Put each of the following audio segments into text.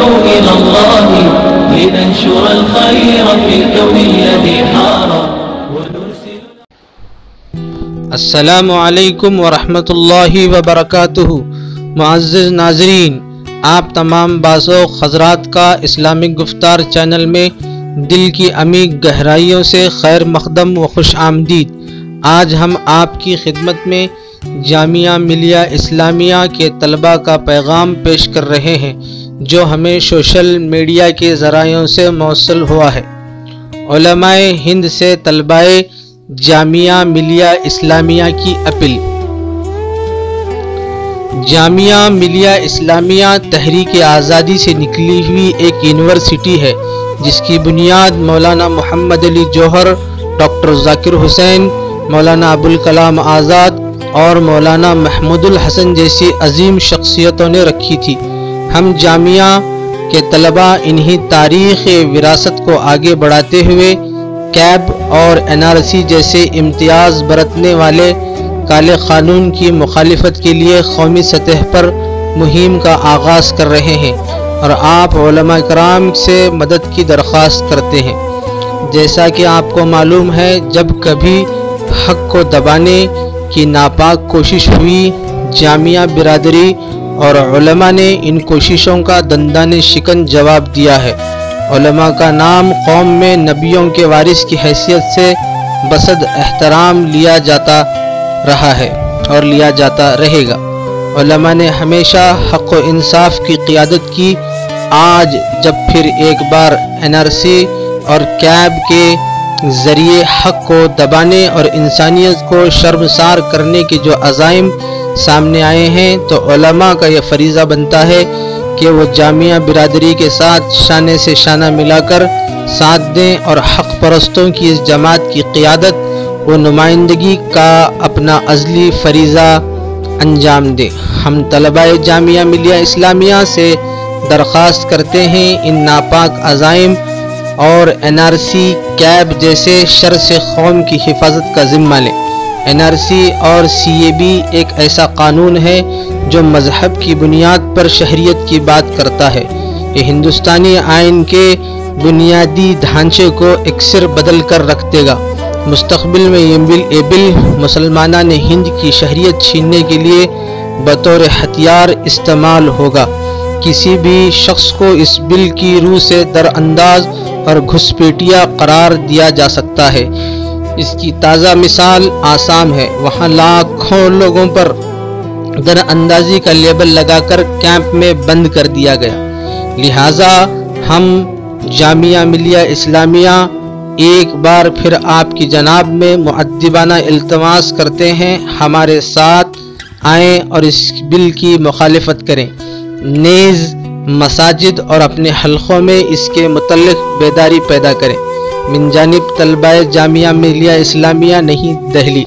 ندعو إلى الله لننشر الخير في الكون الذي حار. السلام علیکم ورحمتہ اللہ وبرکاتہ. معزز ناظرین، آپ تمام بازوق حضرات کا اسلامک گفتار چینل میں دل کی عمیق گہرائیوں سے خیر مقدم و خوش آمدید. آج ہم آپ کی خدمت میں جامعہ ملیہ اسلامیہ کے طلباء کا پیغام پیش کر رہے ہیں جو ہمیں سوشل میڈیا کے ذرائعوں سے موصول ہوا ہے. علماء ہند سے طلباء جامعہ ملیہ اسلامیہ کی اپیل. جامعہ ملیہ اسلامیہ تحریک آزادی سے نکلی ہوئی ایک یونیورسٹی ہے جس کی بنیاد مولانا محمد علی جوہر، ڈاکٹر ذاکر حسین، مولانا ابوالکلام آزاد اور مولانا محمود الحسن جیسی عظیم شخصیتوں نے رکھی تھی. ہم جامعہ کے طلباء انہی تاریخ وراثت کو آگے بڑھاتے ہوئے CAB اور NRC جیسے امتیاز برتنے والے کالے قانون کی مخالفت کے لیے قومی سطح پر مہم کا آغاز کر رہے ہیں اور آپ علماء کرام سے مدد کی درخواست کرتے ہیں. جیسا کہ آپ کو معلوم ہے، جب کبھی حق کو دبانے کی ناپاک کوشش ہوئی، جامعہ برادری اور علماء نے ان کوششوں کا دندان شکن جواب دیا ہے. علماء کا نام قوم میں نبیوں کے وارث کی حیثیت سے بصد احترام لیا جاتا رہا ہے اور لیا جاتا رہے گا. علماء نے ہمیشہ حق و انصاف کی قیادت کی. آج جب پھر ایک بار NRC اور CAB کے ذریعے حق کو دبانے اور انسانیت کو شرمسار کرنے کے جو عزائم سامنے آئے ہیں، تو علماء کا یہ فریضہ بنتا ہے کہ وہ جامعہ برادری کے ساتھ شانے سے شانہ ملا کر ساتھ دیں اور حق پرستوں کی اس جماعت کی قیادت و نمائندگی کا اپنا ازلی فریضہ انجام دیں. ہم طلباء جامعہ ملیہ اسلامیہ سے درخواست کرتے ہیں ان ناپاک عزائم اور NRC CAB جیسے شر سے قوم کی حفاظت کا ذمہ لیں. NRC اور CAB ایک ایسا قانون ہے جو مذہب کی بنیاد پر شہریت کی بات کرتا ہے. یہ ہندوستانی آئین کے بنیادی ڈھانچے کو اکثر بدل کر رکھ دے گا. مستقبل میں یہ بل مسلمانان ہند کی شہریت چھیننے کے لیے بطور ہتھیار استعمال ہوگا. کسی بھی شخص کو اس بل کی روح سے در انداز اور گھسپیٹیا قرار دیا جا سکتا ہے. اس کی تازہ مثال آسام ہے. وہاں لاکھوں لوگوں پر در اندازی کا لیبل لگا کر کیمپ میں بند کر دیا گیا. لہٰذا ہم جامعہ ملیہ اسلامیہ ایک بار پھر آپ کی جناب میں مؤدبانہ التماس کرتے ہیں، ہمارے ساتھ آئیں اور اس بل کی مخالفت کریں. نیز مساجد اور اپنے حلقوں میں اس کے متعلق بیداری پیدا کریں. من جانب طلباء جامعہ ملیہ اسلامیہ نہیں، دہلی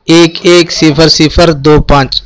110025.